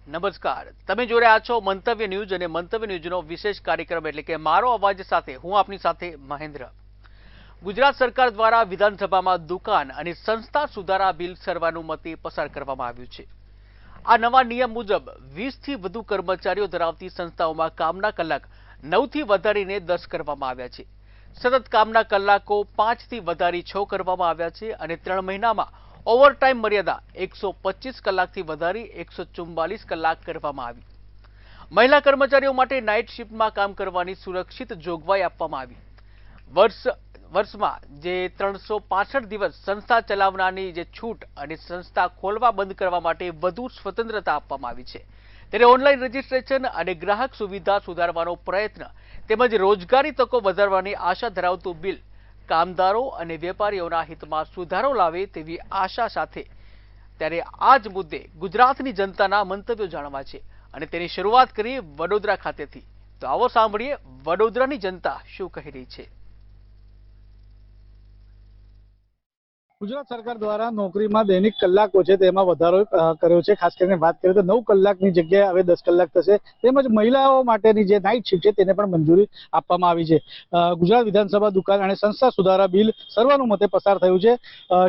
નમસ્કાર, તમે જોઈ રહ્યા છો મંતવ્ય ન્યૂઝ અને મંતવ્ય ન્યૂઝનો વિશેષ કાર્યક્રમ એટલે કે મારો અવાજ સાથે હું આપની સાથે મહેન્દ્ર. ગુજરાત સરકાર દ્વારા વિધાનસભામાં દુકાન અને સંસ્થા સુધારા બિલ સર્વાનુમતે પસાર કરવામાં આવ્યું છે. આ નવા નિયમ મુજબ 20 થી વધુ કર્મચારીઓ ધરાવતી સંસ્થાઓમાં કામના કલાક 9 થી વધારીને 10 કરવામાં આવ્યા છે. સતત કામના કલાકો 5 થી વધારી 6 કરવામાં આવ્યા છે અને 3 મહિનામાં ઓવરટાઈમ મર્યાદા 125 કલાકથી વધારી 144 કલાક કરવામાં આવી. મહિલા કર્મચારીઓ માટે નાઇટ શિફ્ટમાં કામ કરવાની સુરક્ષિત જોગવાઈ આપવામાં આવી. વર્ષમાં જે 365 દિવસ સંસ્થા ચલાવનારની જે છૂટ અને સંસ્થા ખોલવા બંધ કરવા માટે વધુ સ્વતંત્રતા આપવામાં આવી છે. ત્યારે ઓનલાઈન રજીસ્ટ્રેશન અને ગ્રાહક સુવિધા સુધારવાનો પ્રયત્ન તેમજ રોજગારી તકો વધારવાની આશા ધરાવતું બિલ કામદારો અને વેપારીઓના હિતમાં સુધારો લાવે તેવી આશા સાથે ત્યારે આ જ મુદ્દે ગુજરાતની જનતાના મંતવ્યો જાણવા છે અને તેની શરૂઆત કરી વડોદરા ખાતેથી. તો આવો સાંભળીએ વડોદરાની જનતા શું કહી રહી છે. ગુજરાત સરકાર દ્વારા નોકરીમાં દૈનિક કલાકો છે તેમાં વધારો કર્યો છે. ખાસ કરીને વાત કરીએ તો 9 કલાકની જગ્યાએ હવે 10 કલાક થશે. તેમજ મહિલાઓ માટેની જે નાઇટ શિફ્ટ છે તેને પણ મંજૂરી આપવામાં આવી છે. ગુજરાત વિધાનસભા દુકાન અને સંસ્થા સુધારા બિલ સર્વાનુમતે પસાર થયું છે.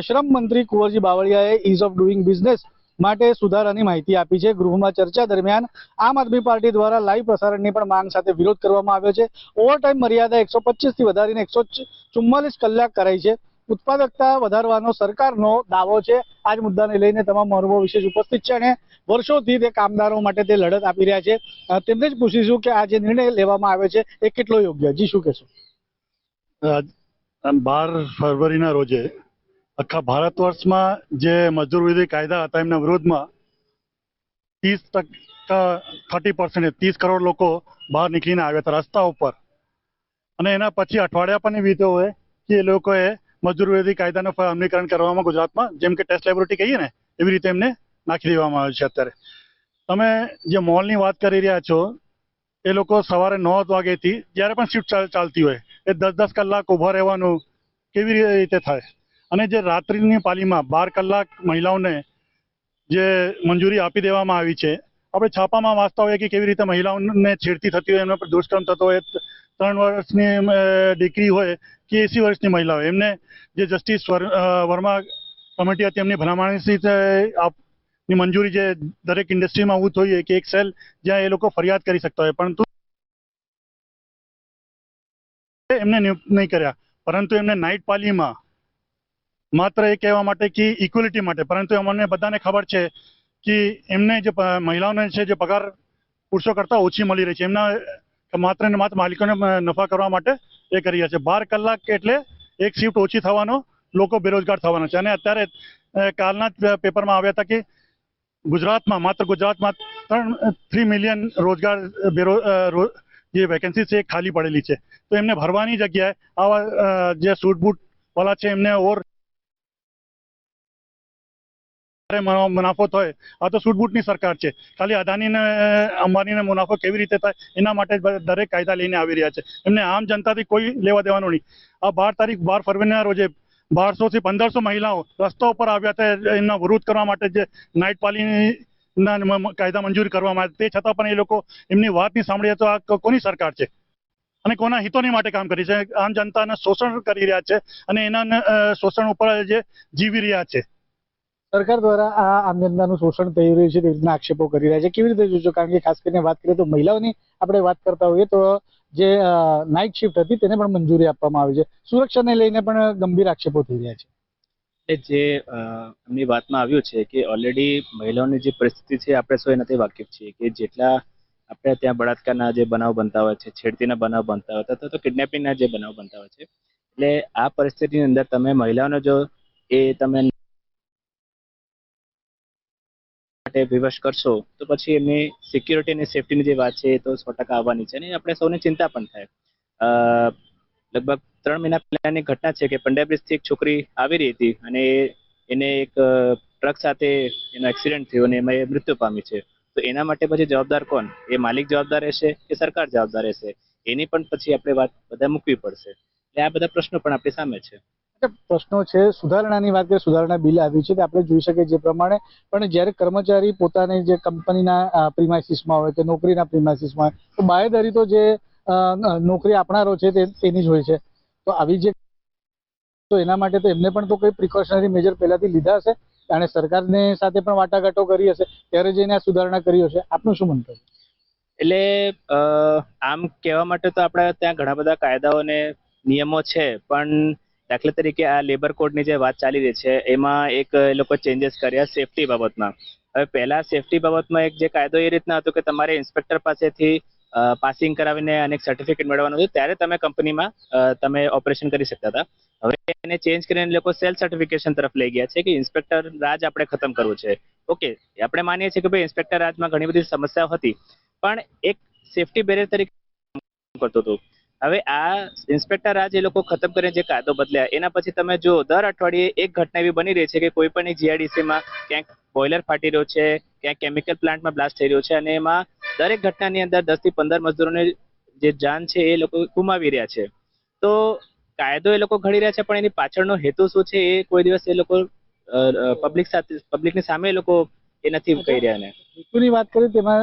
શ્રમ મંત્રી કુંવરજી બાવળિયાએ ઇઝ ઓફ ડુઇંગ બિઝનેસ માટે સુધારાની માહિતી આપી છે. ગૃહમાં ચર્ચા દરમિયાન આમ આદમી પાર્ટી દ્વારા લાઈવ પ્રસારણની પણ માંગ સાથે વિરોધ કરવામાં આવ્યો છે. ઓવરટાઈમ મર્યાદા 125 થી વધારીને 144 કલાક કરાઈ છે. ઉત્પાદકતા વધારવાનો સરકારનો દાવો છે. આ જ મુદ્દાને લઈને તમામ મહાનુભાવો વિશેષ ઉપસ્થિત છે અને વર્ષોથી તે કામદારો માટે તે લડત આપી રહ્યા છે. તેમને જ પૂછીશું કે આ જે નિર્ણય લેવામાં આવ્યો છે એ કેટલો યોગ્ય. જી શું કહેશો? 12 ફરવરીના રોજે આખા ભારત વર્ષમાં જે મજૂર વિરોધી કાયદા હતા એમના વિરોધમાં 30% 30 કરોડ લોકો બહાર નીકળીને આવ્યા હતા રસ્તા ઉપર. અને એના પછી અઠવાડિયા પણ વીત્યો હોય કે એ લોકોએ મજૂર વિરોધી કાયદાનું અમલીકરણ કરવામાં ગુજરાતમાં જેમ કે ટેક્સ લાયબિલિટી કહીએ ને એવી રીતે એમને નાખી દેવામાં આવે છે. અત્યારે તમે જે મોલની વાત કરી રહ્યા છો એ લોકો સવારે 9 વાગ્યાથી જ્યારે પણ શિફ્ટ ચાલતી હોય એ 10-10 કલાક ઊભા રહેવાનું કેવી રીતે થાય? અને જે રાત્રિની પાલીમાં 12 કલાક મહિલાઓને જે મંજૂરી આપી દેવામાં આવી છે. આપણે છાપામાં વાંચતા હોઈએ કે કેવી રીતે મહિલાઓને છેડતી થતી હોય, એમના પર દુષ્કર્મ થતો હોય. 3 વર્ષની દીકરી હોય કે 80 વર્ષની મહિલા હોય, એમને જે જસ્ટિસ વર્મા કમિટી હતી એમની ભલામણની મંજૂરી જે દરેક ઇન્ડસ્ટ્રીમાં હોવું જોઈએ કે એક સેલ જ્યાં એ લોકો ફરિયાદ કરી શકતા હોય, પરંતુ એમને નિયુક્ત નહીં કર્યા. પરંતુ એમને નાઇટ પાલીમાં માત્ર એ કહેવા માટે કે ઇક્વલિટી માટે, પરંતુ અમને બધાને ખબર છે કે એમને જે મહિલાઓને છે જે પગાર પુરુષો કરતાં ઓછી મળી રહી છે. એમના માત્ર ને માત્ર માલિકોને નફા કરવા માટે એ કરી રહ્યા છે. 12 કલાક એટલે એક શિફ્ટ ઓછી થવાનો, લોકો બેરોજગાર થવાના છે. અને અત્યારે કાલના જ પેપરમાં આવ્યા હતા કે ગુજરાતમાં માત્ર ગુજરાતમાં 3 મિલિયન રોજગાર જે વેકેન્સી છે એ ખાલી પડેલી છે. તો એમને ભરવાની જગ્યાએ આવા જે સૂટ બૂટ વાળા છે એમને ઓર મુનાફો થાય. આ તો સૂટબૂટની સરકાર છે. ખાલી અદાની ને અંબાણીને મુનાફો કેવી રીતે થાય એના માટે દરેક કાયદા લઈને આવી રહ્યા છે. એમને આમ જનતાથી કોઈ લેવા દેવાનું નહીં. આ 12 ફરવરીના રોજે 1200 થી 1500 મહિલાઓ રસ્તા ઉપર આવ્યા હતા એમના વિરોધ કરવા માટે, જે નાઇટ પાલીના કાયદા મંજૂર કરવામાં આવ્યા. તે છતાં પણ એ લોકો એમની વાત નહીં સાંભળીએ તો આ કોની સરકાર છે અને કોના હિતોની માટે કામ કરી છે? આમ જનતાને શોષણ કરી રહ્યા છે અને એના શોષણ ઉપર જે જીવી રહ્યા છે. સરકાર દ્વારા આ આમ જનતાનું શોષણ થઈ રહ્યું છે તે રીતના આક્ષેપો કરી રહ્યા છે. કેવી રીતે જોશો? કારણ કે ખાસ કરીને વાત કરીએ તો મહિલાઓની આપણે વાત કરતા હોઈએ તો જે નાઇટ શિફ્ટ હતી તેને પણ મંજૂરી આપવામાં આવી છે. સુરક્ષાને લઈને પણ ગંભીર આક્ષેપો થઈ રહ્યા છે. જે એમની વાતમાં આવ્યું છે કે ઓલરેડી મહિલાઓની જે પરિસ્થિતિ છે આપણે સૌ એનાથી વાકેફ છીએ કે જેટલા આપણે ત્યાં બળાત્કારના જે બનાવ બનતા હોય છે, છેડતીના બનાવ બનતા હોય છે, તો કિડનેપિંગના જે બનાવ બનતા હોય છે, એટલે આ પરિસ્થિતિની અંદર તમે મહિલાઓને જો તમે વિવશ કરશો તો પછી એમની સિક્યુરિટી અને સેફટીની જે વાત છે એ તો 100% આવવાની છે અને આપણે સૌને ચિંતા પણ થાય. લગભગ 3 મહિના પહેલાની ઘટના છે કે પંડ્યાબ્રિજથી એક છોકરી આવી રહી હતી અને એને એક ટ્રક સાથે એનો એક્સિડન્ટ થયો અને એમાં એ મૃત્યુ પામી છે. તો એના માટે પછી જવાબદાર કોણ? એ માલિક જવાબદાર રહેશે કે સરકાર જવાબદાર રહેશે? એની પણ પછી આપણે વાત બધા મૂકવી પડશે. એટલે આ બધા પ્રશ્નો પણ આપણી સામે છે. પ્રશ્નો છે. સુધારણાની વાત કરીએ, સુધારણા બિલ આવ્યું છે તે આપણે જોઈ શકીએ જે પ્રમાણે, પણ જ્યારે કર્મચારી પોતાની જે કંપનીના પ્રિમાઇસીસમાં હોય કે નોકરીના પ્રિમાઇસીસમાં હોય તો બાંયધરી તો જે નોકરી આપનારો છે તેની જ હોય છે. તો આવી જે તો એના માટે તો એમને પણ તો કોઈ પ્રિકોશનરી મેજર પહેલાથી લીધા હશે અને સરકારને સાથે પણ વાટાઘાટો કરી હશે ત્યારે જઈને આ સુધારણા કરી હશે. આપનું શું મંતવ્ય? એટલે આમ કહેવા માટે તો આપણા ત્યાં ઘણા બધા કાયદાઓ અને નિયમો છે, પણ દાખલા તરીકે આ લેબર કોડની જે વાત ચાલી રહી છે એમાં એક એ લોકો ચેન્જીસ કર્યા સેફટી બાબતમાં. હવે પહેલા સેફટી બાબતમાં એક જે કાયદો એ રીતના હતો કે તમારે ઇન્સ્પેક્ટર પાસેથી પાસિંગ કરાવીને અનેક સર્ટિફિકેટ મેળવવાનું હતું, ત્યારે તમે કંપનીમાં તમે ઓપરેશન કરી શકતા હતા. હવે એને ચેન્જ કરીને લોકો સેલ્ફ સર્ટિફિકેશન તરફ લઈ ગયા છે કે ઇન્સ્પેક્ટર રાજ આપણે ખતમ કરવું છે. ઓકે, આપણે માનીએ છીએ કે ભાઈ ઇન્સ્પેક્ટર રાજમાં ઘણી બધી સમસ્યાઓ હતી, પણ એક સેફટી બેરિયર તરીકે કરતો હતો. હવે આ ઇન્સ્પેક્ટર રાજ એ લોકો ખતમ કરીને જે કાયદો બદલ્યા એના પછી તમે જો દર અઠવાડિયે એક ઘટના એવી બની રહી છે કે કોઈ પણ એક જીઆઈડીસીમાં ક્યાંક બોઇલર ફાટી રહ્યો છે, ક્યાંક કેમિકલ પ્લાન્ટમાં બ્લાસ્ટ થઈ રહ્યો છે, અને એમાં દરેક ઘટનાની અંદર 10 થી 15 મજદૂરોની જે જાન છે એ લોકો ગુમાવી રહ્યા છે. તો કાયદો એ લોકો ઘડી રહ્યા છે, પણ એની પાછળનો હેતુ શું છે એ કોઈ દિવસ એ લોકો પબ્લિકની સામે એ લોકો એ નથી કહી રહ્યા. ને હેતુની વાત કરીએ તેમાં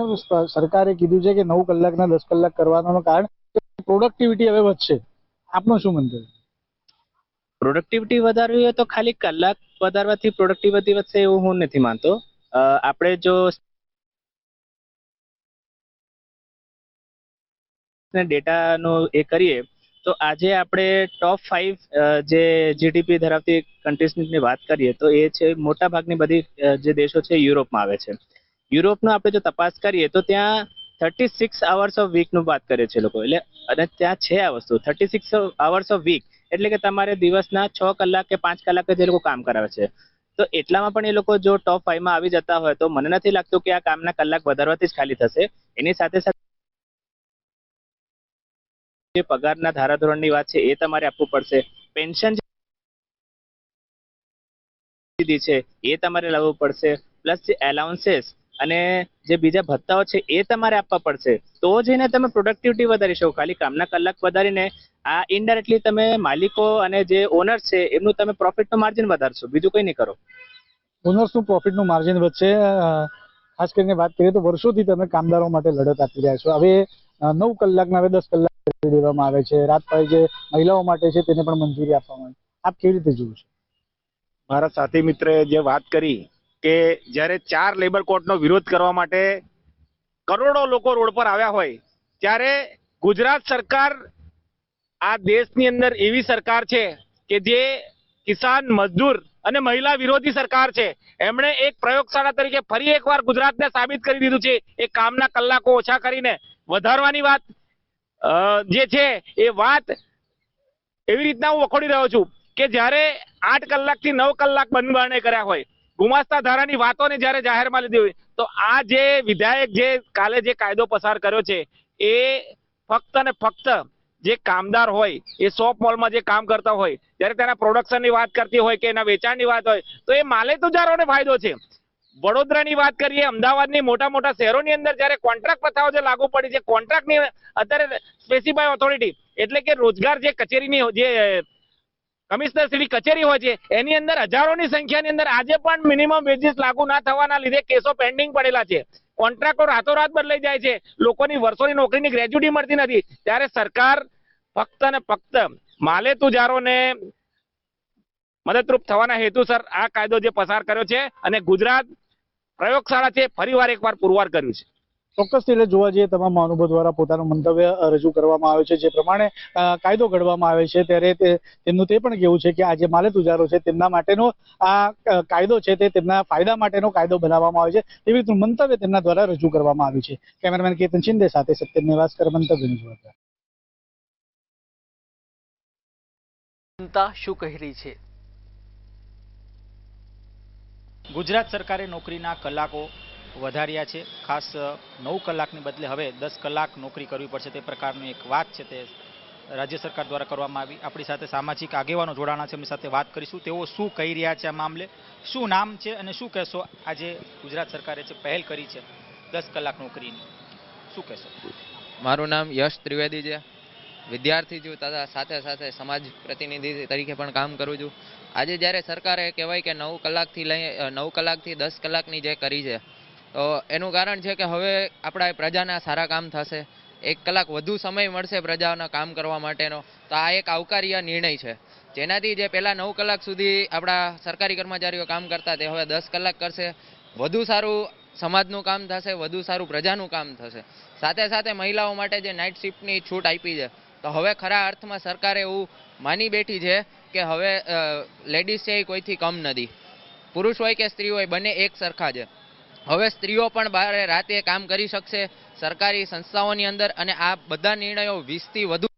સરકારે કીધું છે કે 9 કલાકના 10 કલાક કરવાનું કારણ પ્રોડક્ટિવિટી હવે વધશે. આપનું શું મંતવ્ય? પ્રોડક્ટિવિટી વધારવી હોય તો ખાલી કલાક વધારવાથી પ્રોડક્ટિવિટી વધશે એવું હું નથી માનતો. આપણે જો ડેટાનો એ કરીએ તો આજે આપણે ટોપ 5 જે જીડીપી ધરાવતી કન્ટ્રીઝની વાત કરીએ તો એ છે મોટા ભાગની બધી જે દેશો છે યુરોપમાં આવે છે. યુરોપનો આપણે જો તપાસ કરીએ તો ત્યાં 36 અવર્સ ઓફ વીકનું વાત કરે છે લોકો. એટલે અને ત્યાં છે આ વસ્તુ 36 અવર્સ ઓફ વીક, એટલે કે તમારે દિવસના 6 કલાક કે 5 કલાક જ એ લોકો કામ કરાવે છે. તો એટલામાં પણ એ લોકો જો ટોપ 5 માં આવી જતા હોય તો મને નથી લાગતું કે આ કામના કલાક વધારવાથી જ ખાલી થશે. એની સાથે સાથે જે પગારના ધારાધોરણની વાત છે એ તમારે આપવું પડશે. પેન્શન છે એ તમારે લાવવું પડશે, પ્લસ જે એલાઉન્સીસ અને જે બીજા ભત્તાઓ છે એ તમારે આપવા પડશે. તો જઈને તમે પ્રોડક્ટિવિટી વધારી શકો. ખાલી કામના કલાક વધારીને આ ઇનડાયરેક્ટલી તમે માલિકો અને જે ઓનર્સ છે એમનું તમે પ્રોફિટનું માર્જિન વધારશો, બીજું કંઈ નહીં કરો. ઓનર્સનું પ્રોફિટનું માર્જિન વધશે. ખાસ કરીને વાત કરીએ તો વર્ષોથી તમે કામદારો માટે લડત આપી રહ્યા છો. હવે 9 કલાકના હવે 10 કલાક કરી દેવામાં આવે છે. રાત પાળી જે મહિલાઓ માટે છે તેને પણ મંજૂરી આપવામાં આવે. આપ કેવી રીતે જુઓ છો? મારા સાથી મિત્રએ જે વાત કરી કે જ્યારે 4 લેબર કોડનો વિરોધ કરવા માટે કરોડો લોકો રોડ પર આવ્યા હોય, ત્યારે ગુજરાત સરકાર આ દેશની અંદર એવી સરકાર છે કે જે કિસાન, મજદૂર અને મહિલા વિરોધી સરકાર છે. એમણે એક પ્રયોગશાળા તરીકે ફરી એકવાર ગુજરાતને સાબિત કરી દીધું છે. એ કામના કલાકો ઓછા કરીને વધારવાની વાત જે છે એ વાત એવી રીતના હું વખોડી રહ્યો છું કે જ્યારે 8 કલાકથી 9 કલાક બંધબારણે કર્યા હોય, ગુમાસ્તા ધારાની વાતોને જ્યારે જાહેરમાં લીધી હોય, તો આ જે વિધાયક જે કાલે જે કાયદો પસાર કર્યો છે એ ફક્ત ને ફક્ત જે કામદાર હોય એ શોપ મોલમાં જે કામ કરતા હોય, જ્યારે તેના પ્રોડક્શનની વાત કરતી હોય કે એના વેચાણની વાત હોય તો એ માલેતુજારોને ફાયદો છે. વડોદરાની વાત કરીએ, અમદાવાદની મોટા મોટા શહેરોની અંદર જ્યારે કોન્ટ્રાક્ટ પ્રથાઓ જે લાગુ પડી છે, કોન્ટ્રાક્ટની અત્યારે સ્પેસિફાઈ ઓથોરિટી એટલે કે રોજગાર જે કચેરીની જે કમિશનર શ્રી કચેરી હોય છે એની અંદર હજારોની સંખ્યાની અંદર આજે પણ મિનિમમ વેજીસ લાગુ ના થવાના લીધે કેસો પેન્ડિંગ પડેલા છે. કોન્ટ્રાક્ટો રાતોરાત બદલાઈ જાય છે, લોકોની વર્ષોની નોકરીની ગ્રેજ્યુટી મળતી નથી. ત્યારે સરકાર ફક્ત ને ફક્ત માલેતુજારોને મદદરૂપ થવાના હેતુસર આ કાયદો જે પસાર કર્યો છે અને ગુજરાત પ્રયોગશાળા છે ફરીવાર એકવાર પુરવાર કર્યું છે. ચોક્કસથી એટલે જોવા જઈએ તમામ મહાનુભાવો દ્વારા પોતાનું મંતવ્ય રજૂ કરવામાં આવે છે. જે પ્રમાણે કાયદો ઘડવામાં આવે છે ત્યારે તેમનું તે પણ કહેવું છે કે આ જે માલેતુજારો છે તેમના માટેનો આ કાયદો છે તે તેમના ફાયદા માટેનો કાયદો બનાવવામાં આવે છે. એવી રીતનું મંતવ્ય તેમના દ્વારા રજૂ કરવામાં આવ્યું છે. કેમેરામેન કેતન શિંદે સાથે સત્યમ નેવાસકર, મંતવ્ય ન્યૂઝ. જનતા શું કહી રહી છે? ગુજરાત સરકારે નોકરીના કલાકો વધાર્યા છે. ખાસ 9 કલાકની બદલે હવે 10 કલાક નોકરી કરવી પડશે તે પ્રકારની એક વાત છે તે રાજ્ય સરકાર દ્વારા કરવામાં આવી. આપણી સાથે સામાજિક આગેવાનો જોડાણા છે, એમની સાથે વાત કરીશું. તેઓ શું કહી રહ્યા છે આ મામલે, શું નામ છે અને શું કહેશો આજે ગુજરાત સરકારે જે પહેલ કરી છે 10 કલાક નોકરીની, શું કહેશો? મારું નામ યશ ત્રિવેદી છે. વિદ્યાર્થી છું તથા સાથે સાથે સમાજ પ્રતિનિધિ તરીકે પણ કામ કરું છું. આજે જ્યારે સરકારે કહેવાય કે 9 કલાકથી 10 કલાકની જે કરી છે, તો એનું કારણ છે કે હવે આપણા પ્રજાના સારા કામ થશે, 1 કલાક વધુ સમય મળશે પ્રજાના કામ કરવા માટેનો. તો આ એક આવકાર્ય નિર્ણય છે, જેનાથી જે પહેલા 9 કલાક સુધી આપણા સરકારી કર્મચારીઓ કામ કરતા તે હવે 10 કલાક કરશે. વધુ સારું સમાજનું કામ થશે, વધુ સારું પ્રજાનું કામ થશે. સાથે સાથે મહિલાઓ માટે જે નાઇટ શિફ્ટની છૂટ આપી છે, તો હવે ખરા અર્થમાં સરકારે એવું માની બેઠી છે કે હવે લેડીઝ છે એ કોઈથી કમ નથી. પુરુષ હોય કે સ્ત્રી હોય બંને એક સરખા છે. હવે સ્ત્રીઓ પણ બહાર રાતે કામ કરી શકશે સરકારી સંસ્થાઓની અંદર, અને આ બધા નિર્ણયો 20થી વધુ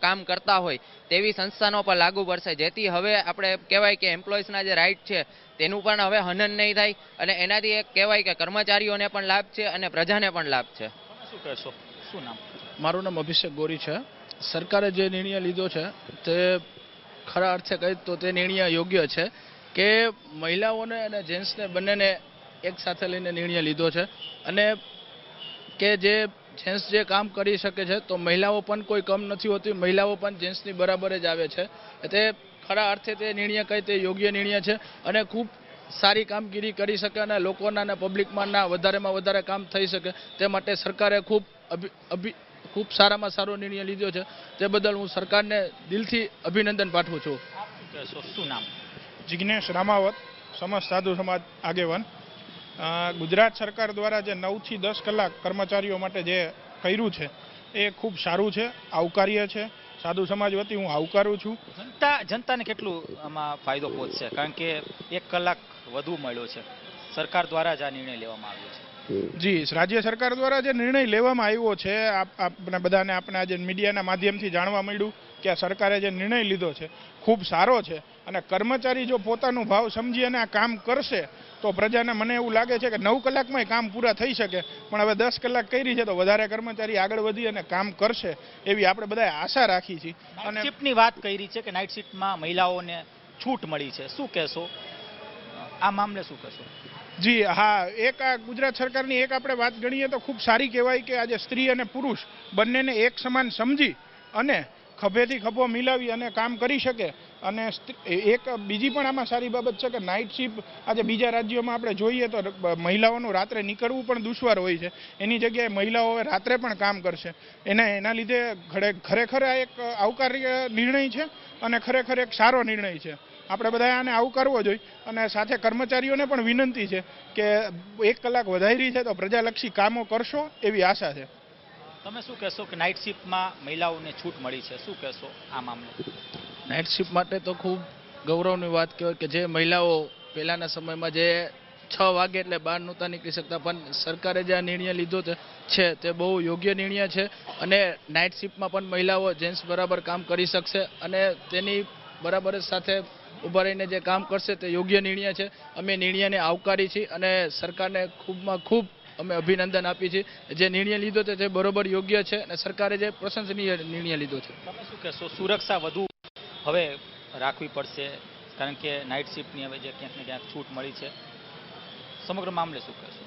કામ કરતા હોય તેવી સંસ્થાનો પર લાગુ પડશે, જેથી હવે આપણે કહેવાય કે એમ્પ્લોઈઝના જે રાઇટ છે તેનું પણ હવે હનન નહીં થાય, અને એનાથી એક કહેવાય કે કર્મચારીઓને પણ લાભ છે અને પ્રજાને પણ લાભ છે. શું કહેશો? શું નામ? મારું નામ અભિષેક ગોરી છે. સરકારે જે નિર્ણય લીધો છે તે ખરા અર્થે કહી તો તે નિર્ણય યોગ્ય છે કે મહિલાઓને અને જેન્ટ્સને બંનેને એક સાથે લઈને નિર્ણય લીધો છે, અને કે જે જેન્ટ્સ જે કામ કરી શકે છે તો મહિલાઓ પણ કોઈ કમ નથી હોતી, મહિલાઓ પણ જેન્ટ્સની બરાબર જ આવે છે. તે ખરા અર્થે તે નિર્ણય કહી તે યોગ્ય નિર્ણય છે, અને ખૂબ સારી કામગીરી કરી શકે અને લોકોના અને પબ્લિકમાં વધારેમાં વધારે કામ થઈ શકે તે માટે સરકારે ખૂબ સારામાં સારો નિર્ણય લીધો છે. તે બદલ હું સરકારને દિલથી અભિનંદન પાઠવું છું. શું કહેશો? શું નામ? જિગ્નેશ રામાવત, સમસ્ત સાધુ સમાજ આગેવાન. ગુજરાત સરકાર દ્વારા જે 9થી 10 કલાક કર્મચારીઓ માટે જે કર્યું છે એ ખૂબ સારું છે, આવકાર્ય છે. સાધુ સમાજ વતી હું આવકારું છું. જનતાને કેટલું આમાં ફાયદો પહોંચશે? કારણ કે 1 કલાક વધુ મળ્યો છે, સરકાર દ્વારા જ આ નિર્ણય લેવામાં આવ્યો છે. જી, રાજ્ય સરકાર દ્વારા જે નિર્ણય લેવામાં આવ્યો છે, આપણે બધાને આપણે આજે મીડિયાના માધ્યમથી જાણવા મળ્યું કે આ સરકારે જે નિર્ણય લીધો છે ખૂબ સારો છે, અને કર્મચારી જો પોતાનું ભાવ સમજી અને આ કામ કરશે તો પ્રજાને મને એવું લાગે છે કે 9 કલાકમાં કામ પૂરા થઈ શકે, પણ હવે 10 કલાક કરી છે તો વધારે કર્મચારી આગળ વધી અને કામ કરશે એવી આપણે બધાએ આશા રાખી છે. અને શિફ્ટની વાત કરી છે કે નાઇટ શિફ્ટમાં મહિલાઓને છૂટ મળી છે, શું કહેશો આ મામલે? શું કહેશો? જી હા, એક આ ગુજરાત સરકારની એક આપણે વાત ગણીએ તો ખૂબ સારી કહેવાય કે આજે સ્ત્રી અને પુરુષ બંનેને એક સમાન સમજી અને ખભેથી ખભો મિલાવી અને કામ કરી શકે. અને એક બીજી પણ આમાં સારી બાબત છે કે નાઇટ શિફ્ટ આજે બીજા રાજ્યોમાં આપણે જોઈએ તો મહિલાઓનું રાત્રે નીકળવું પણ દુશ્વાર હોય છે, એની જગ્યાએ મહિલાઓ હવે રાત્રે પણ કામ કરશે. એના લીધે ખરેખર આ એક આવકાર્ય નિર્ણય છે અને ખરેખર એક સારો નિર્ણય છે. આપણે બધા આને આવકારવો જોઈએ, અને સાથે કર્મચારીઓને પણ વિનંતી છે કે 1 કલાક વધારી છે તો પ્રજાલક્ષી કામો કરશો એવી આશા છે. તમે શું કહેશો કે નાઇટ શિફ્ટમાં મહિલાઓને છૂટ મળી છે, શું કહેશો આ મામલે? નાઇટ શિફ્ટ માટે તો ખૂબ ગૌરવની વાત કહેવાય કે જે મહિલાઓ પહેલાંના સમયમાં જે 6 વાગે એટલે બહાર નહોતા નીકળી શકતા, પણ સરકારે જે આ નિર્ણય લીધો છે તે બહુ યોગ્ય નિર્ણય છે, અને નાઇટ શિફ્ટમાં પણ મહિલાઓ જેન્ટ્સ બરાબર કામ કરી શકશે, અને તેની બરાબર સાથે ઊભા રહીને જે કામ કરશે તે યોગ્ય નિર્ણય છે. અમે નિર્ણયને આવકારી છીએ અને સરકારને ખૂબમાં ખૂબ અમે અભિનંદન આપી છીએ. જે નિર્ણય લીધો છે તે બરોબર યોગ્ય છે, અને સરકારે જે પ્રશંસનીય નિર્ણય લીધો છે. તમે શું કહેશો? સુરક્ષા વધુ હવે રાખવી પડશે કારણ કે નાઇટ શિફ્ટની હવે જે ક્યાંક ને ક્યાંક છૂટ મળી છે, સમગ્ર મામલે શું કહેશો?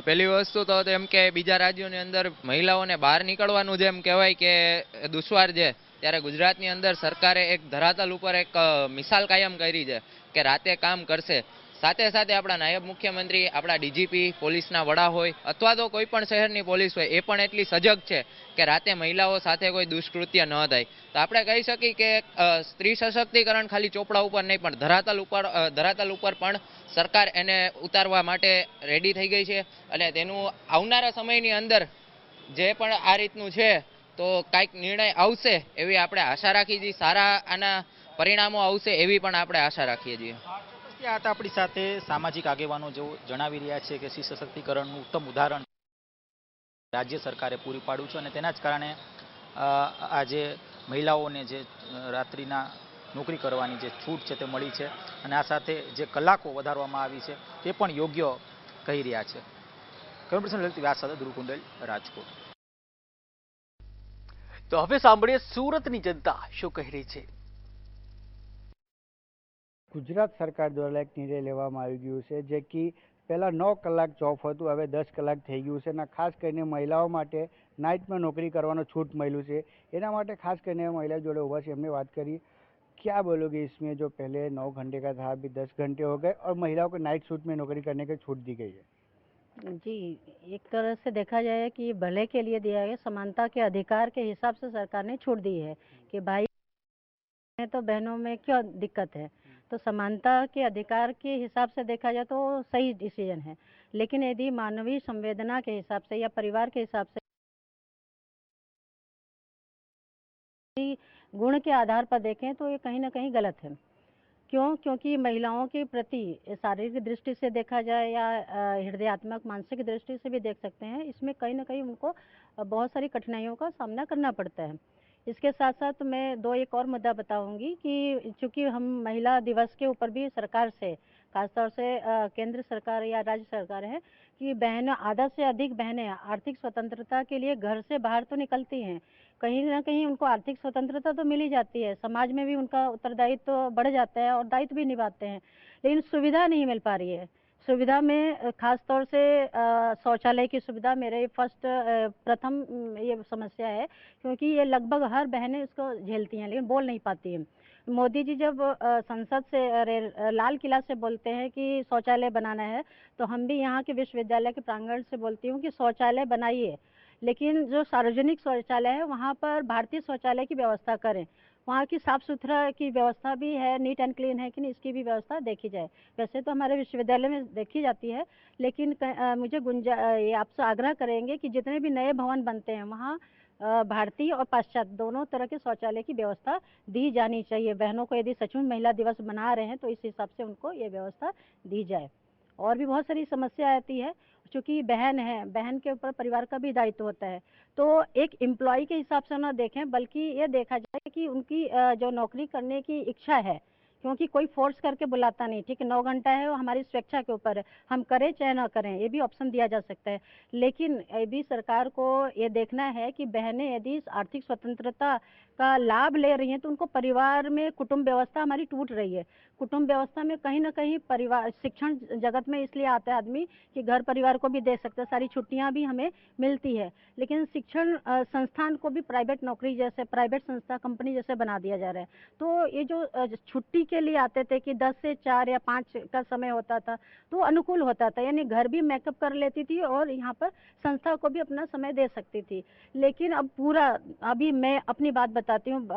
પહેલી વસ્તુ તો એમ કે બીજા રાજ્યોની અંદર મહિલાઓને બહાર નીકળવાનું જેમ કહેવાય કે દુશ્વાર છે, ત્યારે ગુજરાતની અંદર સરકારે એક ધરાતલ ઉપર એક મિસાલ કાયમ કરી છે કે રાતે કામ કરશે. સાથે સાથે આપણા નાયબ મુખ્યમંત્રી, આપણા ડીજીપી, પોલીસના વડા હોય અથવા તો કોઈ પણ શહેરની પોલીસ હોય, એ પણ એટલી સજગ છે કે રાતે મહિલાઓ સાથે કોઈ દુષ્કૃત્ય ન થાય. તો આપણે કહી શકીએ કે સ્ત્રી સશક્તિકરણ ખાલી ચોપડા ઉપર નહીં પણ ધરાતલ ઉપર પણ સરકાર એને ઉતારવા માટે રેડી થઈ ગઈ છે, અને તેનું આવનારા સમયની અંદર જે પણ આ રીતનું છે તો કાંઈક નિર્ણય આવશે એવી આપણે આશા રાખીએ છીએ. સારા આના પરિણામો આવશે એવી પણ આપણે આશા રાખીએ છીએ. આ હતા આપણી સાથે સામાજિક આગેવાનો જેઓ જણાવી રહ્યા છે કે સ્ત્રી સશક્તિકરણનું ઉત્તમ ઉદાહરણ રાજ્ય સરકારે પૂરી પાડ્યું છે, અને તેના જ કારણે આજે મહિલાઓને જે રાત્રિના નોકરી કરવાની જે છૂટ છે તે મળી છે, અને આ સાથે જે કલાકો વધારવામાં આવી છે તે પણ યોગ્ય કહી રહ્યા છે. કેમેરા લલિત વ્યાસ સાથે ધ્રુવ કુંડલ, રાજકોટ. તો હવે સાંભળીએ સુરતની જનતા શું કહી રહી છે. ગુજરાત સરકાર દ્વારા એક નિર્ણય લેવામાં આવી ગયું છે, જે કે પહેલાં 9 કલાક જોબ હતું, હવે 10 કલાક થઈ ગયું છે, અને ખાસ કરીને મહિલાઓ માટે નાઇટમાં નોકરી કરવાનો છૂટ મળ્યું છે એના માટે ખાસ કરીને મહિલા જોડે ઊભા છે એમને વાત કરી क्या बोलोगे इसमें जो पहले 9 घंटे का था अभी 10 घंटे हो गए और महिलाओं को नाइट शूट में नौकरी करने की छूट दी गई है। जी, एक तरह से देखा जाए कि भले के लिए दिया गया, समानता के अधिकार के हिसाब से सरकार ने छूट दी है कि भाई है तो बहनों में क्यों दिक्कत है। तो समानता के अधिकार के हिसाब से देखा जाए तो सही डिसीजन है, लेकिन यदि मानवीय संवेदना के हिसाब से या परिवार के हिसाब से गुण के आधार पर देखें तो ये कहीं ना कहीं गलत है। क्यों? क्योंकि महिलाओं के प्रति शारीरिक दृष्टि से देखा जाए या हृदयात्मक मानसिक दृष्टि से भी देख सकते हैं, इसमें कहीं ना कहीं उनको बहुत सारी कठिनाइयों का सामना करना पड़ता है। इसके साथ साथ मैं एक और मुद्दा बताऊंगी कि चूंकि हम महिला दिवस के ऊपर भी सरकार से, खासतौर से केंद्र सरकार या राज्य सरकार है कि बहन आधा से अधिक बहनें आर्थिक स्वतंत्रता के लिए घर से बाहर तो निकलती हैं, कहीं ना कहीं उनको आर्थिक स्वतंत्रता तो मिल ही जाती है, समाज में भी उनका उत्तरदायित्व तो बढ़ जाता है और दायित्व भी निभाते हैं, लेकिन सुविधा नहीं मिल पा रही है। सुविधा में खास तौर से शौचालय की सुविधा मेरे प्रथम ये समस्या है, क्योंकि ये लगभग हर बहनें इसको झेलती हैं लेकिन बोल नहीं पाती हैं। मोदी जी जब संसद से लाल किला से बोलते हैं कि शौचालय बनाना है, तो हम भी यहाँ के विश्वविद्यालय के प्रांगण से बोलती हूँ कि शौचालय बनाइए, लेकिन जो सार्वजनिक शौचालय है वहाँ पर भारतीय शौचालय की व्यवस्था करें, वहाँ की साफ सुथरा की व्यवस्था भी है, नीट एंड क्लीन है कि नहीं, इसकी भी व्यवस्था देखी जाए। वैसे तो हमारे विश्वविद्यालय में देखी जाती है, लेकिन मुझे ये आपसे आग्रह करेंगे कि जितने भी नए भवन बनते हैं वहाँ भारतीय और पाश्चात्य दोनों तरह के शौचालय की व्यवस्था दी जानी चाहिए। बहनों को यदि सचमुच महिला दिवस मना रहे हैं तो इस हिसाब से उनको ये व्यवस्था दी जाए। और भी बहुत सारी समस्या आती है, चूँकि बहन है, बहन के ऊपर परिवार का भी दायित्व होता है, तो एक एम्प्लॉय के हिसाब से ना देखें, बल्कि ये देखा जाए कि उनकी जो नौकरी करने की इच्छा है, क्योंकि कोई फोर्स करके बुलाता नहीं। ठीक है, 9 घंटा है, वो हमारी स्वेच्छा के ऊपर है, हम करें चाहे ना करें, ये भी ऑप्शन दिया जा सकता है। लेकिन ये भी सरकार को ये देखना है कि बहनें यदि आर्थिक स्वतंत्रता का लाभ ले रही हैं तो उनको परिवार में कुटुंब व्यवस्था हमारी टूट रही है। कुटुंब व्यवस्था में कहीं ना कहीं परिवार, शिक्षण जगत में इसलिए आता है आदमी कि घर परिवार को भी दे सकता है, सारी छुट्टियां भी हमें मिलती है, लेकिन शिक्षण संस्थान को भी प्राइवेट नौकरी जैसे, प्राइवेट संस्था कंपनी जैसे बना दिया जा रहा है। तो ये जो छुट्टी के लिए आते थे कि 10 से 4 या 5 का समय होता था तो अनुकूल होता था, यानी घर भी मेकअप कर लेती थी और यहाँ पर संस्था को भी अपना समय दे सकती थी। लेकिन अब पूरा, अभी मैं अपनी बात बताती हूँ,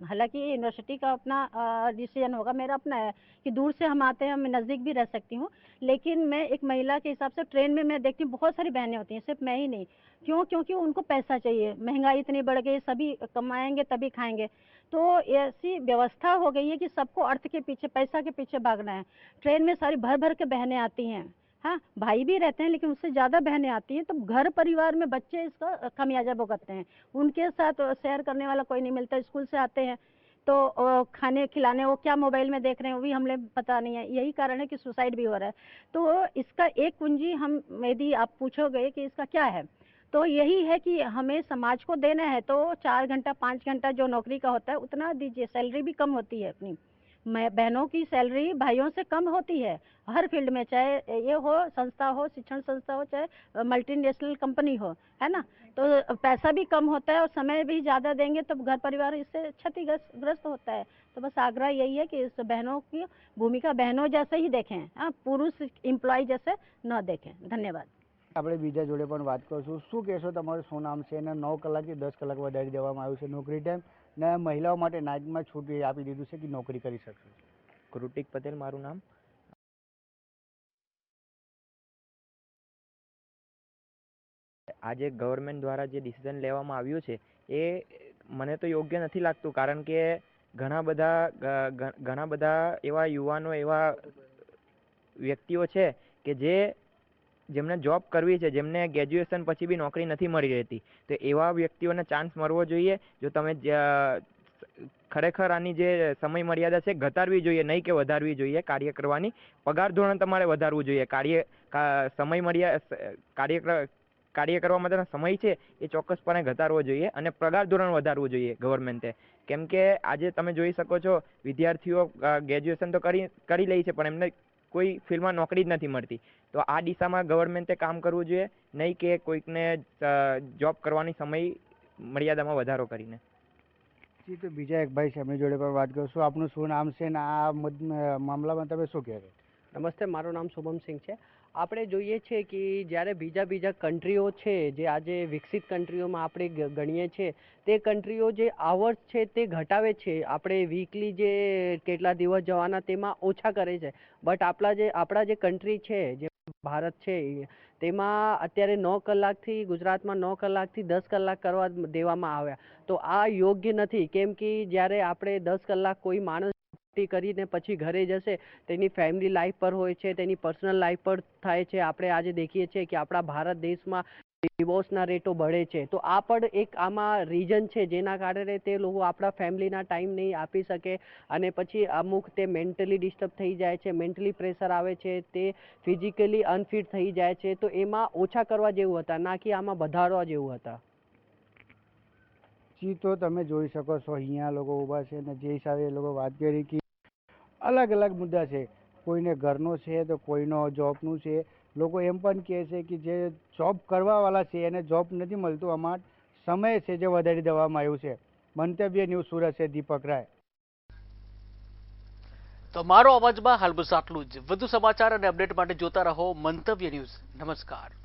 हालांकि यूनिवर्सिटी का अपना डिसीजन होगा, मेरा अपना है कि दूर से हम आते हैं, मैं नज़दीक भी रह सकती हूँ, लेकिन मैं एक महिला के हिसाब से ट्रेन में मैं देखती हूँ बहुत सारी बहनें होती हैं, सिर्फ मैं ही नहीं। क्यों? क्योंकि उनको पैसा चाहिए, महंगाई इतनी बढ़ गई, सभी कमाएंगे तभी खाएंगे, तो ऐसी व्यवस्था हो गई है कि सबको अर्थ के पीछे, पैसा के पीछे भागना है। ट्रेन में सारी भर भर के बहनें आती हैं, हाँ भाई भी रहते हैं लेकिन उससे ज़्यादा बहनें आती हैं, तो घर परिवार में बच्चे इसका खमियाजा भुगतते हैं, उनके साथ शेयर करने वाला कोई नहीं मिलता। स्कूल से आते हैं तो खाने खिलाने वो क्या मोबाइल में देख रहे हैं वो भी हमें पता नहीं है, यही कारण है कि सुसाइड भी हो रहा है। तो इसका एक कुंजी, हम यदि आप पूछोगे कि इसका क्या है, तो यही है कि हमें समाज को देना है तो 4 घंटा 5 घंटा जो नौकरी का होता है उतना दीजिए। सैलरी भी कम होती है अपनी, बहनों की सैलरी भाइयों से कम होती है हर फील्ड में, चाहे ये हो संस्था हो, शिक्षण संस्था हो, चाहे मल्टीनेशनल कंपनी हो, है ना। तो पैसा भी कम होता है और समय भी ज़्यादा देंगे तो घर परिवार इससे क्षतिग्रस्त होता है। तो बस आग्रह यही है कि इस बहनों की भूमिका बहनों जैसे ही देखें, हाँ, पुरुष एम्प्लॉय जैसे न देखें। धन्यवाद। આપણે બીજા જોડે પણ વાત કરશું। શું કહેશો, તમારું શું નામ છે અને 9 કલાકથી 10 કલાક વધારી દેવામાં આવ્યું છે નોકરી ટાઈમ, ને મહિલાઓ માટે નાઇટમાં છૂટ આપી દીધું છે કે નોકરી કરી શકશે? કૃતિક પટેલ મારું નામ। આજે ગવર્મેન્ટ દ્વારા જે ડિસિઝન લેવામાં આવ્યું છે એ મને તો યોગ્ય નથી લાગતું, કારણ કે ઘણા બધા એવા યુવાનો, એવા વ્યક્તિઓ છે કે જેમને જોબ કરવી છે, જેમને ગ્રેજ્યુએશન પછી બી નોકરી નથી મળી રહેતી, તો એવા વ્યક્તિઓને ચાન્સ મળવો જોઈએ। જો તમે ખરેખર આની જે સમય મર્યાદા છે ઘટાડવી જોઈએ, નહીં કે વધારવી જોઈએ કાર્ય કરવાની। પગાર ધોરણ તમારે વધારવું જોઈએ, સમય મર્યાદા કાર્ય કરવા માટેનો સમય છે એ ચોક્કસપણે ઘટાડવો જોઈએ અને પગાર ધોરણ વધારવું જોઈએ ગવર્મેન્ટે। કેમ કે આજે તમે જોઈ શકો છો વિદ્યાર્થીઓ ગ્રેજ્યુએશન તો કરી લે છે પણ એમને કોઈ ફિલ્ડમાં નોકરી જ નથી મળતી. તો આ દિશામાં ગવર્મેન્ટે કામ કરવું જોઈએ, નહીં કે કોઈકને જોબ કરવાની સમય મર્યાદામાં વધારો કરીને. જી, તો બીજા એક ભાઈ છે એમની જોડે પણ વાત કરશું. આપનું શું નામ છે ને આ મામલામાં તમે શું કહેશો? નમસ્તે, મારું નામ શુભમ સિંહ છે. આપણે જોઈએ છીએ કે જ્યારે બીજા કન્ટ્રીઓ છે જે આજે વિકસિત કન્ટ્રીઓમાં આપણે ગણીએ છીએ, તે કન્ટ્રીઓ જે આવર્સ છે તે ઘટાવે છે. આપણે વીકલી જે કેટલા દિવસ જવાના તેમાં ઓછા કરે છે. બટ આપણા જે કન્ટ્રી છે, જે ભારત છે, તેમાં અત્યારે 9 કલાકથી ગુજરાતમાં 9 કલાકથી 10 કલાક કરવા દેવામાં આવ્યા. તો આ યોગ્ય નથી, કેમ કે જ્યારે આપણે 10 કલાક કોઈ માણસ કરીને પછી ઘરે જશે, તેની ફેમિલી લાઈફ પર હોય છે, તેની પર્સનલ લાઈફ પર થાય છે. આપણે આજે દેખીએ છીએ કે આપણા ભારત દેશમાં ડિવોર્સના રેટો बढ़ે છે. તો આ પણ એક આમાં રીઝન છે જેના કારણે તે લોકો આપણા ફેમિલીના ટાઈમ નહીં આપી શકે અને પછી અમુક તે મેન્ટલી ડિસ્ટર્બ થઈ જાય છે, મેન્ટલી પ્રેશર આવે છે, તે ફિઝિકલી અનફિટ થઈ જાય છે. તો એમાં ઓછા કરવા જેવું હતા, ના કે આમાં વધારવા જેવું હતા. જી, તો તમે જોઈ શકો છો અહીંયા લોકો ઊભા છે અને જે હિસાબે એ લોકો વાત કરી કે અલગ અલગ મુદ્દા છે. કોઈને ઘરનો છે તો કોઈનો જોબનું છે. લોકો એમ પણ કહે છે કે જે જોબ કરવાવાળા છે એને જોબ નથી મળતું, આમાં સમય છે જે વધારી દેવામાં આવ્યું છે. મંતવ્ય ન્યૂઝ સુરત છે, દીપક રાય. તો મારો અવાજમાં હાલ બસ આટલું જ. વધુ સમાચાર અને અપડેટ માટે જોતા રહો મંતવ્ય ન્યૂઝ. નમસ્કાર.